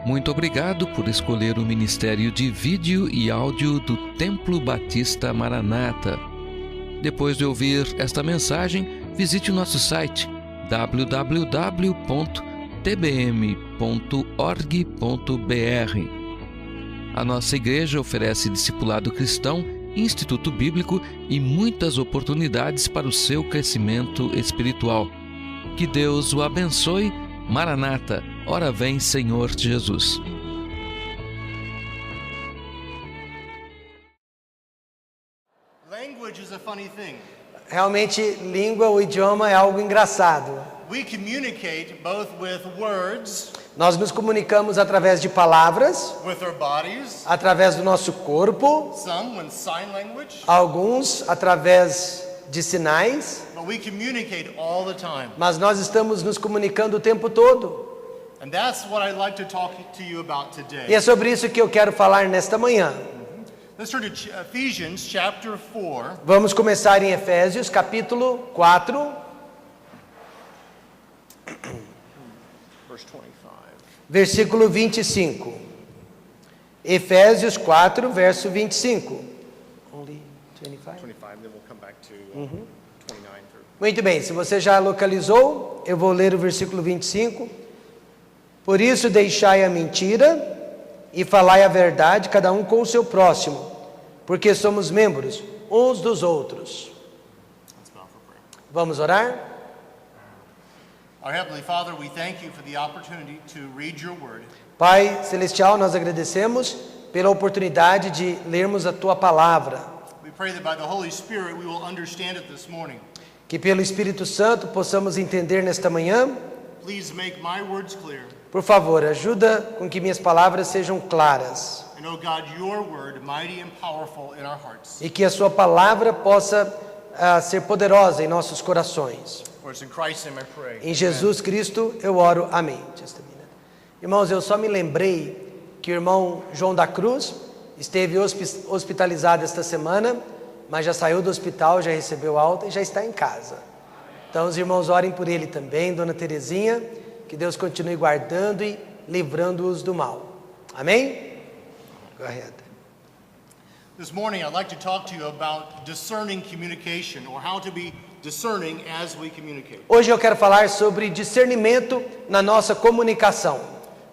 Muito obrigado por escolher o Ministério de Vídeo e Áudio do Templo Batista Maranata. Depois de ouvir esta mensagem, visite o nosso site www.tbm.org.br. A nossa igreja oferece discipulado cristão, instituto bíblico e muitas oportunidades para o seu crescimento espiritual. Que Deus o abençoe. Maranata, ora vem, Senhor Jesus. Language is a funny thing. Realmente, língua, o idioma é algo engraçado. We communicate both with words, Nós nos comunicamos através de palavras, with our bodies, através do nosso corpo, some with sign language, alguns através de sinais, but we communicate all the time. mas nós estamos nos comunicando o tempo todo. And that's what I'd like to talk to you about E today. é sobre isso que eu quero falar nesta manhã. Let's turn to Ephesians chapter 4, Vamos começar em Efésios, capítulo 4, verse 25. versículo 25. Efésios 4, verso 25. Only 25? 25, then we'll come back to 29 through. Muito bem, se você já localizou, eu vou ler o versículo 25. Por isso deixai a mentira e falai a verdade, cada um com o seu próximo, porque somos membros uns dos outros. Let's bow for prayer. Vamos orar? Our Heavenly Father, we thank you for the opportunity to read your word. Pai Celestial, nós agradecemos pela oportunidade de lermos a Tua Palavra. We pray that by the Holy Spirit we will understand it this morning. Que pelo Espírito Santo possamos entender nesta manhã. Please make my words clear. Por favor, ajuda com que minhas palavras sejam claras. And oh God, your word mighty and powerful in our hearts. E que a Sua Palavra possa ser poderosa em nossos corações. For it's in Christ's name I pray. Em Jesus Cristo eu oro. Amém. Irmãos, eu só me lembrei que o irmão João da Cruz esteve hospitalizado esta semana, mas já saiu do hospital, já recebeu alta e já está em casa. Então os irmãos orem por ele também, Dona Terezinha, que Deus continue guardando e livrando-os do mal. Amém? Go ahead. This morning I'd like to talk to you about discerning communication, or how to be discerning as we communicate. Hoje eu quero falar sobre discernimento na nossa comunicação.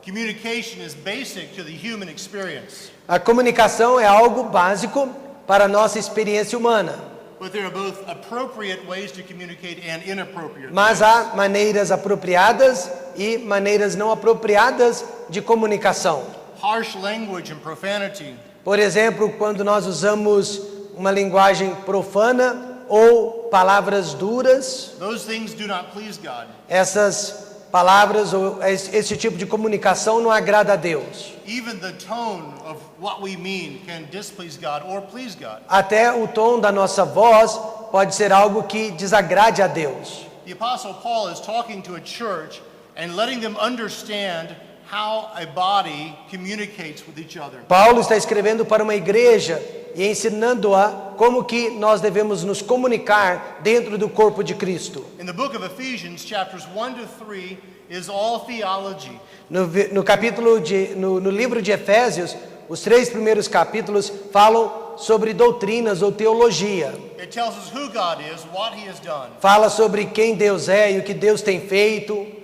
Communication is basic to the human experience, A comunicação é algo básico para a nossa experiência humana. but there are both appropriate ways to communicate and inappropriate Mas ways. há maneiras apropriadas e maneiras não apropriadas de comunicação. Harsh language and profanity, Por exemplo, quando nós usamos uma linguagem profana ou palavras duras, those things do not please God. essas palavras ou esse tipo de comunicação não agrada a Deus. Even the tone of what we mean can displease God or please God. Até o tom da nossa voz pode ser algo que desagrade a Deus. The Apostle Paul is talking to a church and letting them understand how a body communicates with each other. Paulo está escrevendo para uma igreja e ensinando-a como que nós devemos nos comunicar dentro do corpo de Cristo. In the book of Ephesians, chapters 1 to 3 is all theology. No livro de Efésios, os 3 primeiros capítulos falam sobre doutrinas ou teologia. It tells us who God is, what He has done. Fala sobre quem Deus é e o que Deus tem feito.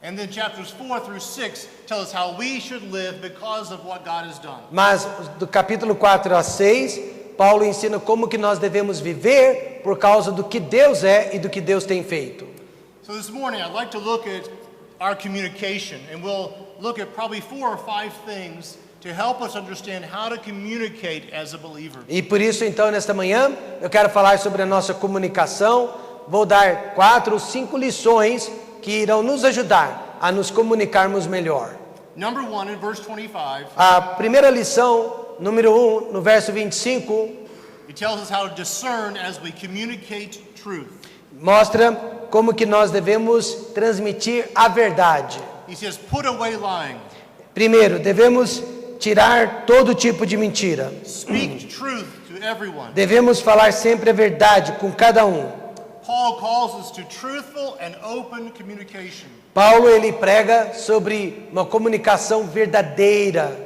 And then chapters 4 through 6 tell us how we should live because of what God has done. Mas do capítulo 4 a 6, Paulo ensina como que nós devemos viver por causa do que Deus é e do que Deus tem feito. So this morning I'd like to look at our communication, and we'll look at probably 4 or 5 things to help us understand how to communicate as a believer. E por isso, então, nesta manhã, eu quero falar sobre a nossa comunicação. Vou dar 4 ou 5 lições que irão nos ajudar a nos comunicarmos melhor. Number 1 in verse 25, A primeira lição, número 1, no verso 25, it tells us how to discern as we communicate truth. mostra como que nós devemos transmitir a verdade. He says, put away lying. Primeiro, devemos tirar todo tipo de mentira. Speak truth to everyone. Devemos falar sempre a verdade com cada um. Paul calls us to truthful and open communication. Paulo ele prega sobre uma comunicação verdadeira.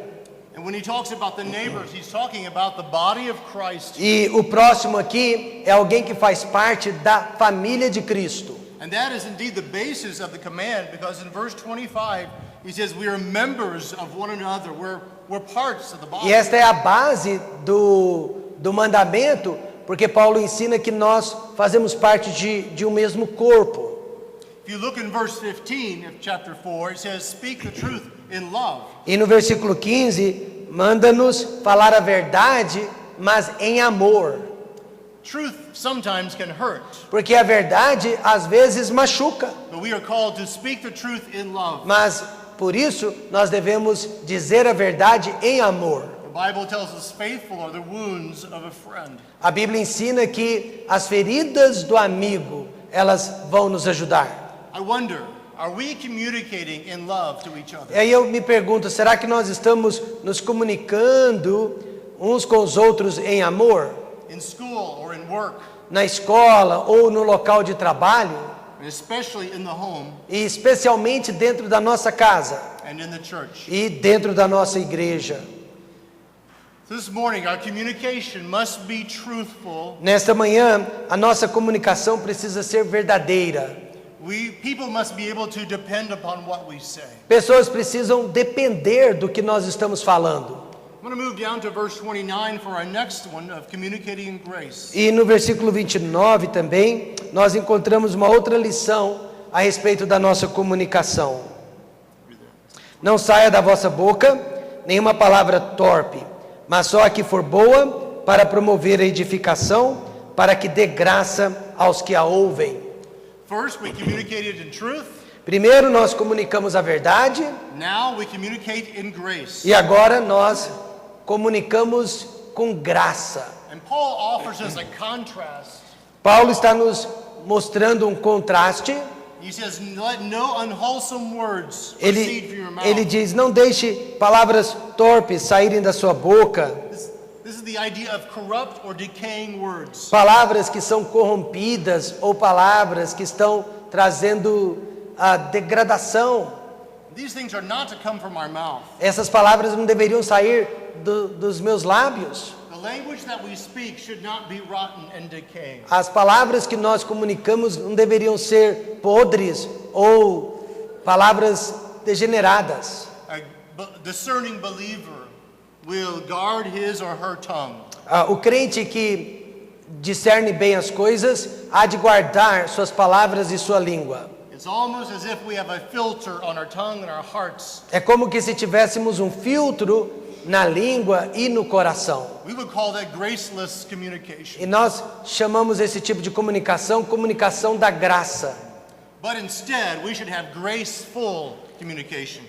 And when he talks about the neighbors, he's talking about the body of Christ. E o próximo aqui é alguém que faz parte da família de Cristo. And that is indeed the basis of the command, because in verse 25 he says we are members of one another. We're parts of the body. E esta é a base do mandamento, porque Paulo ensina que nós fazemos parte de um mesmo corpo. If you look in verse 15 of chapter 4, it says speak the truth in love. E no versículo 15, manda-nos falar a verdade, mas em amor. Truth sometimes can hurt, Porque a verdade às vezes machuca, but we are called to speak the truth in love. mas por isso nós devemos dizer a verdade em amor. The Bible tells us faithful are the wounds of a friend. A Bíblia ensina que as feridas do amigo, elas vão nos ajudar. I wonder, are we communicating in love to each other? E aí eu me pergunto, será que nós estamos nos comunicando uns com os outros em amor? In school or in work, Na escola ou no local de trabalho? and especially in the home E especialmente dentro da nossa casa and in the church. e dentro da nossa igreja. This morning, our communication must be truthful. Nesta manhã, a nossa comunicação precisa ser verdadeira. People must be able to depend upon what we say. Pessoas precisam depender do que nós estamos falando. I'm going to move down to verse 29 for our next one of communicating in grace. E no versículo 29 também, nós encontramos uma outra lição a respeito da nossa comunicação. Não saia da vossa boca nenhuma palavra torpe, mas só a que for boa para promover a edificação, para que dê graça aos que a ouvem. First, we communicated in truth. Primeiro nós comunicamos a verdade Now we communicate in grace. e agora nós comunicamos com graça. And Paul offers us a contrast. Paulo está nos mostrando um contraste. He says, let no unwholesome words proceed from your mouth. Ele diz, não deixe palavras torpes saírem da sua boca, This is the idea of corrupt or decaying words. palavras que são corrompidas ou palavras que estão trazendo a degradação. These things are not to come from our mouth. Essas palavras não deveriam sair dos meus lábios. The language that we speak should not be rotten and decaying. As palavras que nós comunicamos não deveriam ser podres ou palavras degeneradas. A discerning believer will guard his or her tongue. O crente que discerne bem as coisas há de guardar suas palavras e sua língua. It's almost as if we have a filter on our tongue and our hearts. É como que se tivéssemos um filtro na língua e no coração. We would call that graceless communication. E nós chamamos esse tipo de comunicação da graça. But instead, we should have graceful communication.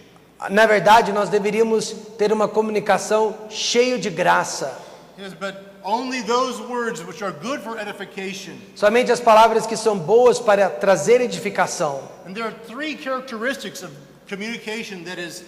Na verdade, nós deveríamos ter uma comunicação cheia de graça. Yes, but only those words which are good for edification. Somente as palavras que são boas para trazer edificação. And there are three characteristics of communication that is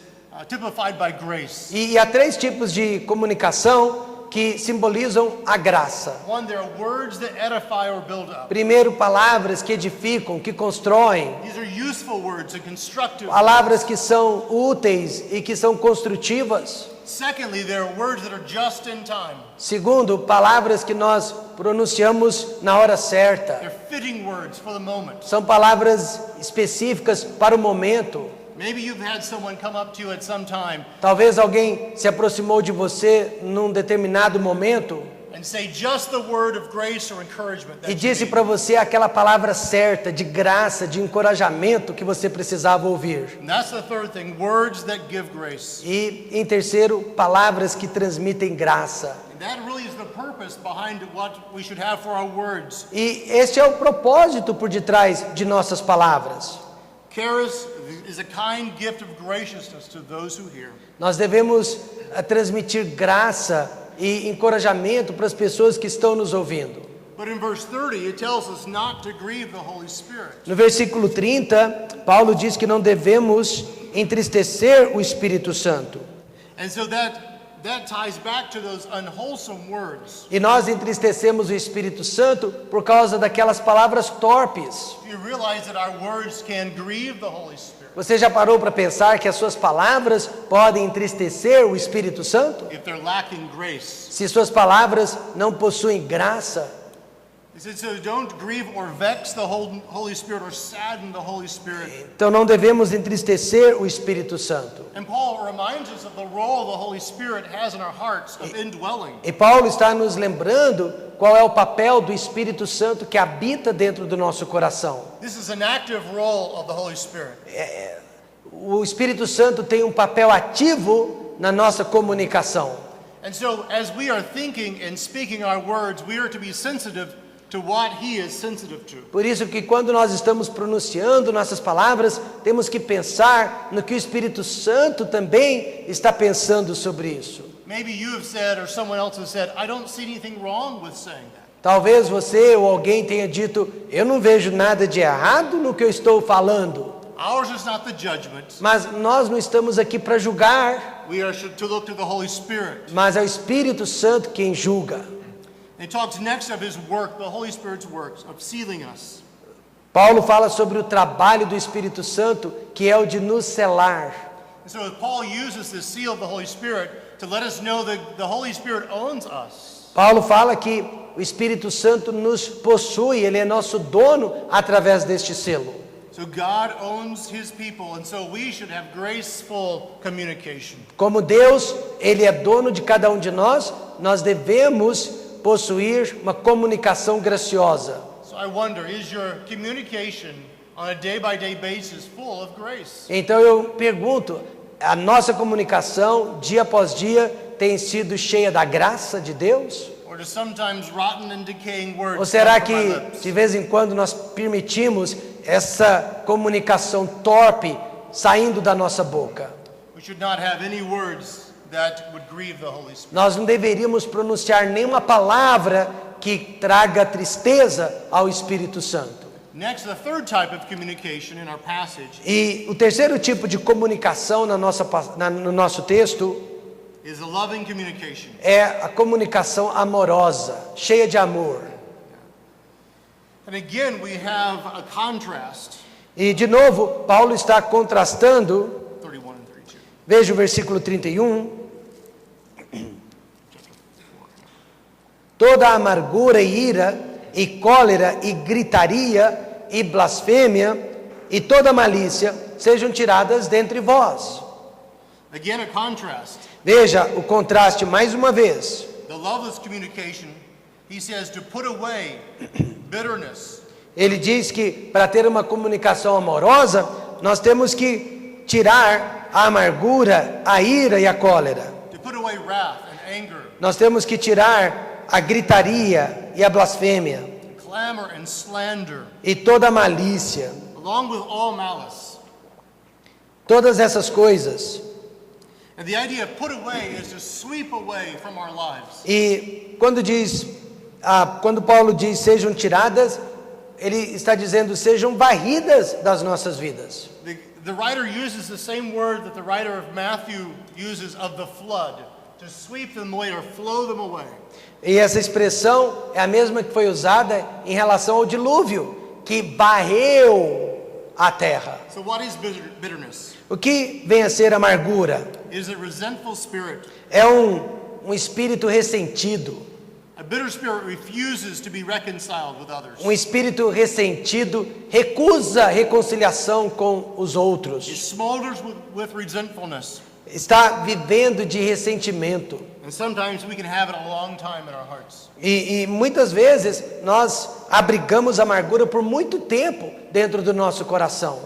typified by grace. E há três tipos de comunicação que simbolizam a graça. One, there are words that edify or build up. Primeiro, palavras que edificam, que constroem. These are useful words and constructive. Palavras que são úteis e que são construtivas. Secondly, there are words that are just in time. Segundo, palavras que nós pronunciamos na hora certa. They're fitting words for the moment. São palavras específicas para o momento. Maybe you've had someone come up to you at some time Talvez alguém se aproximou de você num determinado momento and say just the word of grace or encouragement that e you disse need. para você aquela palavra certa, de graça, de encorajamento que você precisava ouvir. And that's the third thing, words that give grace. E, em terceiro, palavras que transmitem graça. And that really is the purpose behind what we should have for our words. E este é o propósito por detrás de nossas palavras. Charis is a kind gift of graciousness to those who hear. Nós devemos transmitir graça e encorajamento para as pessoas que estão nos ouvindo. But in verse 30, it tells us not to grieve the Holy Spirit. No versículo 30, Paulo diz que não devemos entristecer o Espírito Santo. And so that that ties back to those unwholesome words. E nós entristecemos o Espírito Santo por causa daquelas palavras torpes. You realize that our words can grieve the Holy Spirit. Você já parou para pensar que as suas palavras podem entristecer o Espírito Santo? If they're lacking grace. Se suas palavras não possuem graça. He said, so don't grieve or vex the Holy Spirit or sadden the Holy Spirit. Então não devemos entristecer o Espírito Santo. And Paul reminds us of the role the Holy Spirit has in our hearts of indwelling. E Paulo está nos lembrando qual é o papel do Espírito Santo que habita dentro do nosso coração. This is an active role of the Holy Spirit. O Espírito Santo tem um papel ativo na nossa comunicação. And so as we are thinking and speaking our words, we are to be sensitive to what he is sensitive to. Por isso que quando nós estamos pronunciando nossas palavras, temos que pensar no que o Espírito Santo também está pensando sobre isso. Maybe you have said or someone else has said, I don't see anything wrong with saying that. Talvez você ou alguém tenha dito, eu não vejo nada de errado no que eu estou falando. Ours is not the judgment. Mas nós não estamos aqui para julgar, We are to look to the Holy Spirit. mas é o Espírito Santo quem julga. He talks next of his work, the Holy Spirit's works, of sealing us. Paulo fala sobre o trabalho do Espírito Santo, que é o de nos selar. And so Paul uses this seal of the Holy Spirit to let us know that the Holy Spirit owns us. Paulo fala que o Espírito Santo nos possui, ele é nosso dono através deste selo. So God owns his people, and so we should have graceful communication. Como Deus, ele é dono de cada um de nós devemos possuir uma comunicação graciosa. So I wonder, is your communication on a day-by-day basis full of grace? Então eu pergunto, a nossa comunicação, dia após dia, tem sido cheia da graça de Deus? Or do sometimes rotten and decaying words Ou será come from my que lips? de vez em quando nós permitimos essa comunicação torpe saindo da nossa boca? We should not have any words that would grieve the Holy Spirit. Nós não deveríamos pronunciar nenhuma palavra que traga tristeza ao Espírito Santo. Next, the third type of communication in our passage E o terceiro tipo de comunicação no nosso texto is a loving communication. é a comunicação amorosa, cheia de amor. And again, we have a contrast, E de novo, Paulo está contrastando, 31 and 32. veja o versículo 31. Toda amargura e ira, e cólera, e gritaria, e blasfêmia, e toda malícia sejam tiradas dentre vós. Again, a contrast. Veja o contraste mais uma vez. The loveless communication, he says to put away bitterness, Ele diz que para ter uma comunicação amorosa, nós temos que tirar a amargura, a ira e a cólera. to put away wrath and anger, Nós temos que tirar a gritaria e a blasfêmia clamor and slander, e toda a malícia. along with all malice. Todas essas coisas. And the idea of put away is to sweep away from our lives. E quando Paulo diz sejam tiradas, ele está dizendo sejam varridas das nossas vidas. The writer uses the same word that the writer of Matthew uses of the flood, to sweep them away or flow them away. E essa expressão é a mesma que foi usada em relação ao dilúvio, que varreu a terra. So what is bitterness? O que vem a ser amargura? It is a resentful spirit. É um espírito ressentido. A bitter spirit refuses to be reconciled with others. Um espírito ressentido recusa reconciliação com os It outros. smolders with resentfulness. Está vivendo de ressentimento. And sometimes we can have it a long time in our hearts. E muitas vezes nós abrigamos amargura por muito tempo dentro do nosso coração.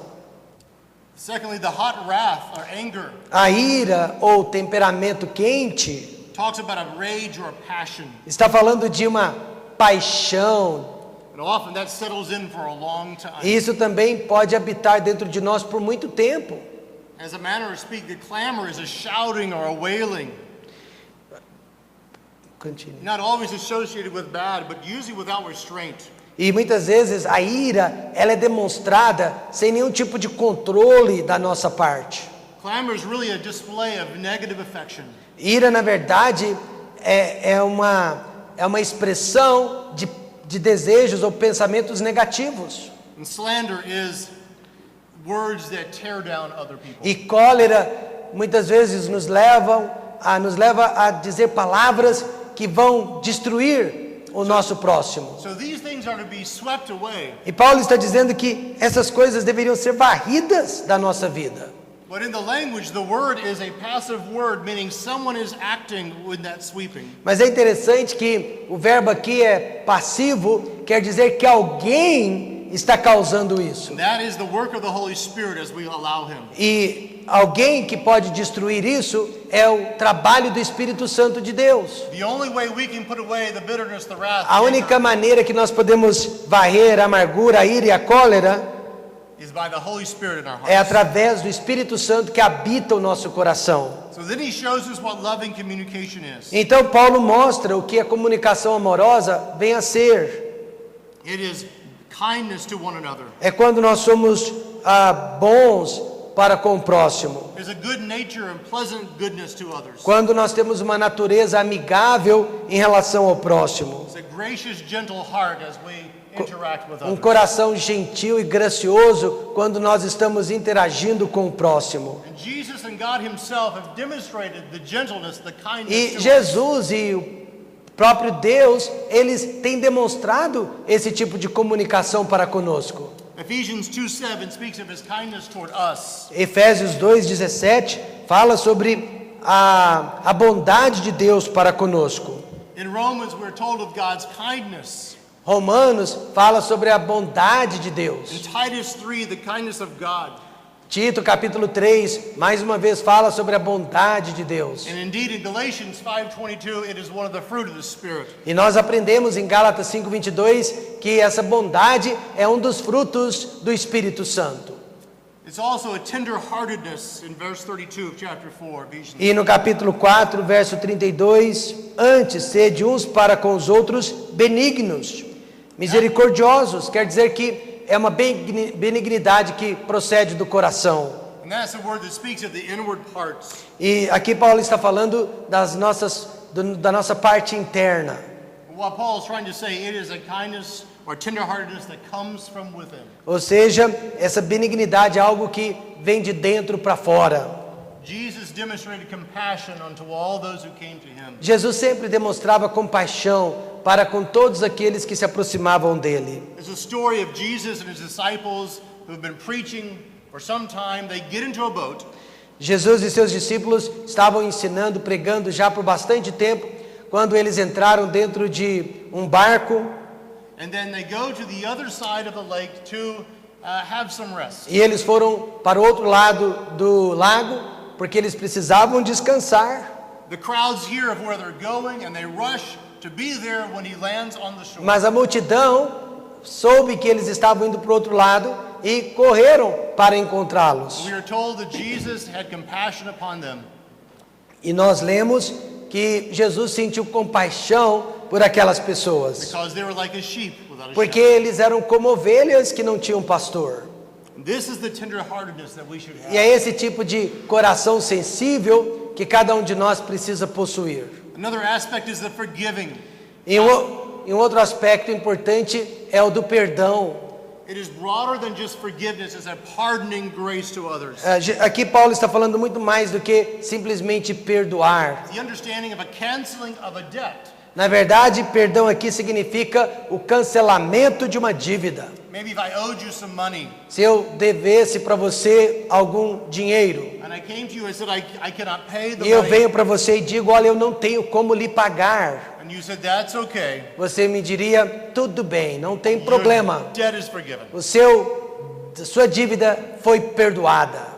Secondly, the hot wrath or anger A ira ou temperamento quente talks about a rage or a passion. está falando de uma paixão. And often that settles in for a long time. E isso também pode habitar dentro de nós por muito tempo. As a manner of speaking, the clamor is a shouting or a wailing. Continue. Not always associated with bad, but usually without restraint. E muitas vezes a ira, ela é demonstrada sem nenhum tipo de controle da nossa parte. Clamor is really a display of negative affection. Ira, na verdade, é uma expressão de desejos ou pensamentos negativos. And slander is words that tear down other people. E cólera muitas vezes nos leva a dizer palavras que vão destruir o nosso próximo. So these things are to be swept away. E Paulo está dizendo que essas coisas deveriam ser varridas da nossa vida. But in the language, the word is a passive word, meaning someone is acting with that sweeping. Mas é interessante que o verbo aqui é passivo, quer dizer que alguém está causando isso. And that is the work of the Holy Spirit as we allow Him. E alguém que pode destruir isso é o trabalho do Espírito Santo de Deus. The only way we can put away the bitterness, the wrath, A única maneira que nós podemos varrer a amargura, a ira e a cólera is by the Holy Spirit in our é hearts. através do Espírito Santo que habita o nosso coração. So then he shows us what loving communication is. Então Paulo mostra o que a comunicação amorosa vem a ser. It is kindness to one another. É quando nós somos bons para com o próximo. There's a good nature and pleasant goodness to others. Quando nós temos uma natureza amigável em relação ao próximo. It's a gracious, gentle heart as we interact with Um others. coração gentil e gracioso quando nós estamos interagindo com o próximo. And Jesus and God Himself have demonstrated the gentleness, the kindness E to us. Jesus e o próprio Deus, eles têm demonstrado esse tipo de comunicação para conosco. Ephesians 2:7 speaks of His kindness toward us. Efésios 2:17 fala sobre a bondade de Deus para conosco. In Romans, we're told of God's kindness. Romanos fala sobre a bondade de In Deus. Titus 3, the kindness of God. Tito capítulo 3, mais uma vez fala sobre a bondade de Deus. And indeed, in Galatians 5:22, it is one of the fruit of the Spirit. E nós aprendemos em Gálatas 5:22 que essa bondade é um dos frutos do Espírito Santo. It's also a tender-heartedness in verse 32 of chapter 4, Ephesians. E no capítulo 4, verso 32, antes, sede uns para com os outros benignos, misericordiosos, quer dizer que é uma benignidade que procede do coração. And that's the word that speaks of the inward parts. E aqui Paulo está falando da nossa parte interna. What Paul is trying to say, it is a kindness or tenderheartedness that comes from within. Ou seja, essa benignidade é algo que vem de dentro para fora. Jesus demonstrated compassion unto all those who came to Him. Jesus sempre demonstrava compaixão para com todos aqueles que se aproximavam dele. There's a story of Jesus and His disciples who have been preaching for some time. They get into a boat. Jesus e seus discípulos estavam ensinando, pregando já por bastante tempo, quando eles entraram dentro de um barco And then they go to the other side of the lake to have some rest. e eles foram para o outro lado do lago, porque eles precisavam descansar. The crowds hear of where they're going and they rush to be there when He lands on the shore. Mas a multidão soube que eles estavam indo para o outro lado e correram para encontrá-los. We are told that Jesus had compassion upon them. E nós lemos que Jesus sentiu compaixão por aquelas pessoas, Because they were like a sheep without a porque shepherd. eles eram como ovelhas que não tinham pastor. This is the tenderheartedness that we should have. E é esse tipo de coração sensível que cada um de nós precisa possuir. Another aspect is the forgiving. E um outro aspecto importante é o do perdão. It is broader than just forgiveness. It's a pardoning grace to others. Aqui Paulo está falando muito mais do que simplesmente perdoar. The understanding of a canceling of a debt. Na verdade, perdão aqui significa o cancelamento de uma dívida. Maybe if I owed you some money Se eu devesse para você algum dinheiro and I came to you and said I cannot pay the e eu money, venho para você e digo, olha, eu não tenho como lhe pagar, and you said that's okay, você me diria, tudo bem, não tem problema. your debt is forgiven. Sua dívida foi perdoada.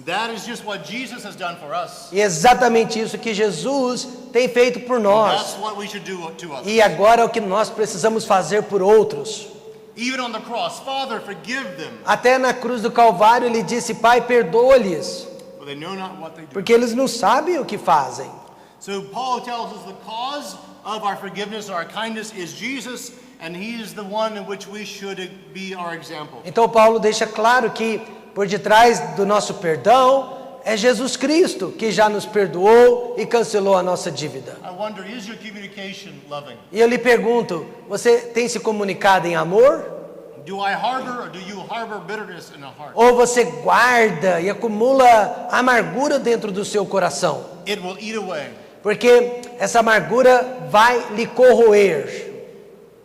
That is just what Jesus has done for us. E é exatamente isso que Jesus tem feito por That's nós. what we should do to others. E agora é o que nós precisamos fazer por outros. Even on the cross, Father, forgive them, Até na cruz do Calvário ele disse, Pai, perdoa-lhes, for they know not what they do. porque eles não sabem o que fazem. So Paul tells us the cause of our forgiveness, our kindness is Jesus, and He is the one in which we should be our example. Então Paulo deixa claro que por detrás do nosso perdão é Jesus Cristo, que já nos perdoou e cancelou a nossa dívida. I wonder, is your communication loving? E eu lhe pergunto, você tem se comunicado em amor? Do I harbor or do you harbor bitterness in a heart? Ou você guarda e acumula amargura dentro do seu coração? It will eat away. Porque essa amargura vai lhe corroer.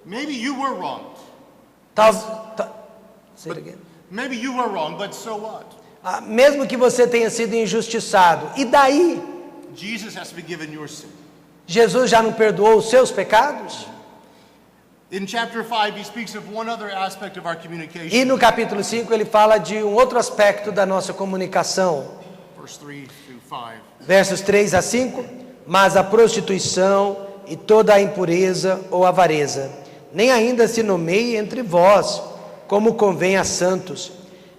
Maybe you were wrong. Say it again. Maybe you were wrong, but so what? Mesmo que você tenha sido injustiçado, e daí? Jesus has forgiven your sin. Jesus já não perdoou os seus pecados? In chapter 5, he speaks of one other aspect of our communication. E no capítulo 5 ele fala de um outro aspecto da nossa comunicação. Verse 3 through 5. Versos 3 a 5. Mas a prostituição e toda a impureza ou avareza, nem ainda se nomeie entre vós, como convém a santos,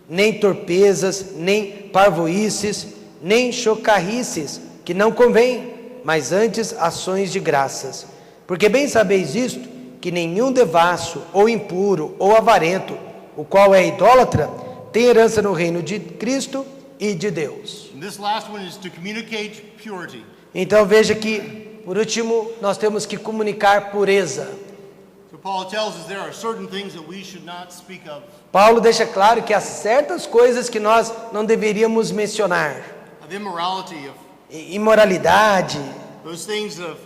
nem torpezas, nem parvoíces, nem chocarrices, que não convém, mas antes ações de graças. Porque bem sabeis isto, que nenhum devasso, ou impuro, ou avarento, o qual é idólatra, tem herança no reino de Cristo e de Deus. And this last one is to communicate purity. Então veja que, por último, nós temos que comunicar pureza. So Paul tells us there are certain things that we should not speak of. Paulo deixa claro que há certas coisas que nós não deveríamos mencionar. Of immorality, of Imoralidade, those things of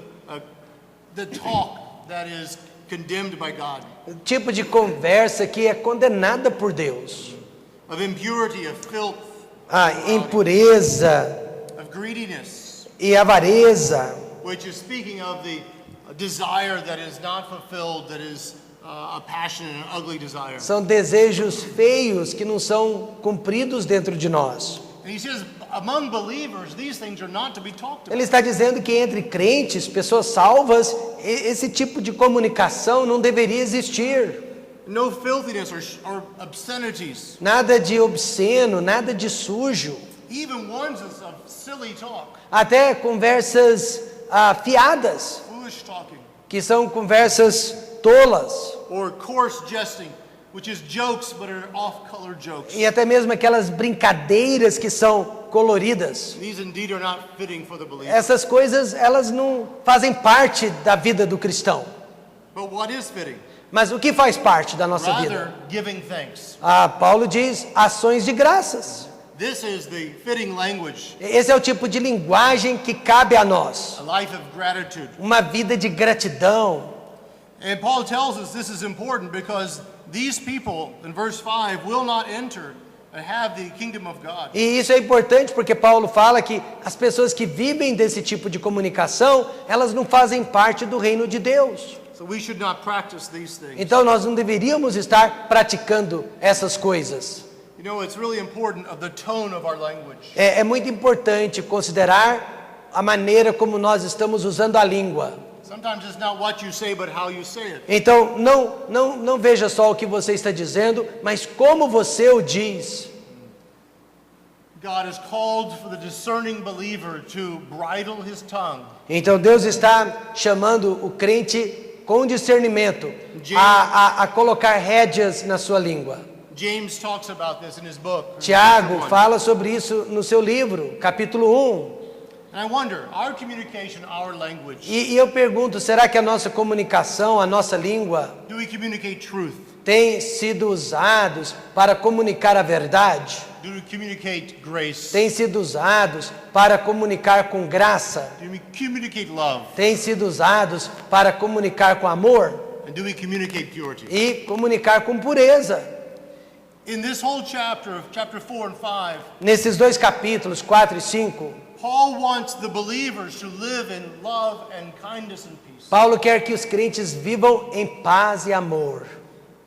the talk that is condemned by God. o tipo de conversa que é condenada por Deus. Of impurity, of filth, A impureza of greediness, e avareza, which is speaking of the desire that is not fulfilled, that is a passionate and ugly desire. são desejos feios que não são cumpridos dentro de nós. And he says, among believers, these things are not to be talked about. Ele está dizendo que entre crentes, pessoas salvas, esse tipo de comunicação não deveria existir. No filthiness or obscenities, Nada de obsceno, nada de sujo. even ones of silly talk, Até conversas fiadas, foolish talking, que são conversas tolas. or coarse jesting, which is jokes but are off-color jokes. E até mesmo aquelas brincadeiras que são coloridas. These indeed are not fitting for the believer. Essas coisas, elas não fazem parte da vida do cristão. But what is fitting? Mas o que faz parte da nossa vida? Rather, giving thanks. Paulo diz ações de graças. This is the fitting language, Esse é o tipo de linguagem que cabe a nós. a life of gratitude. Uma vida de gratidão. And Paul tells us this is important because these people, in verse 5, will not enter and have the kingdom of God. E isso é importante porque Paulo fala que as pessoas que vivem desse tipo de comunicação, elas não fazem parte do reino de Deus. So we should not practice these things. Então nós não deveríamos estar praticando essas coisas. You know, it's really important of the tone of our language. É muito importante considerar a maneira como nós estamos usando a língua. Sometimes it's not what you say, but how you say it. Então não veja só o que você está dizendo, mas como você o diz. God has called for the discerning believer to bridle his tongue. Então Deus está chamando o crente com discernimento a colocar rédeas na sua língua. James talks about this in his book. Tiago chapter 1. fala sobre isso no seu livro, capítulo 1. And I wonder, our communication, our language, E eu pergunto, será que a nossa comunicação, a nossa língua, do we communicate truth? tem sido usados para comunicar a verdade? Do we communicate grace? Tem sido usados para comunicar com graça? Do we communicate love? Tem sido usados para comunicar com amor? And do we communicate purity? E comunicar com pureza? In this whole chapter of chapter 4 and 5, Nesses dois capítulos, 4 e 5, Paul wants the believers to live in love and kindness and peace. Paulo quer que os crentes vivam em paz e amor.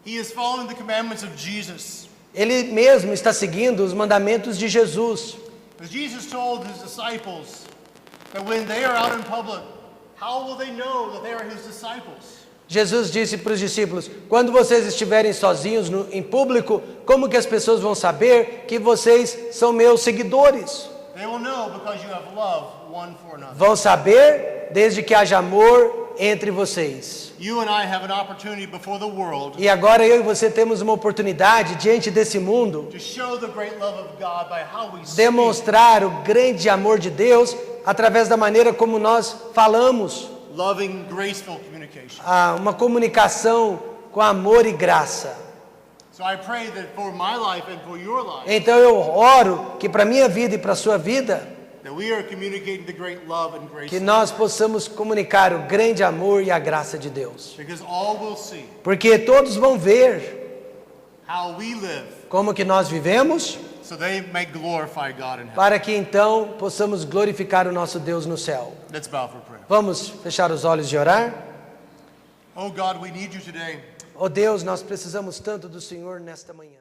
He is following the commandments of Jesus. Ele mesmo está seguindo os mandamentos de Jesus. As Jesus told his disciples that when they are out in public, how will they know that they are his disciples? Jesus disse para os discípulos, quando vocês estiverem sozinhos em público, como que as pessoas vão saber que vocês são meus seguidores? They will know because you have love one for another. Vão saber desde que haja amor entre vocês. you and I have an opportunity before the world E agora eu e você temos uma oportunidade diante desse mundo to show the great love of God by how we speak, demonstrar o grande amor de Deus através da maneira como nós falamos, loving, graceful communication. uma comunicação com amor e graça. So I pray that for my life and for your life, Então eu oro que para minha vida e para a sua vida, that we are communicating the great love and grace que of nós God. possamos comunicar o grande amor e a graça de Deus. Because all will see Porque todos vão ver how we live, como que nós vivemos, so they may glorify God in heaven. para que então possamos glorificar o nosso Deus no céu. Let's bow for prayer. Vamos fechar os olhos e orar? Oh God, we need you today. Oh Deus, nós precisamos tanto do Senhor nesta manhã.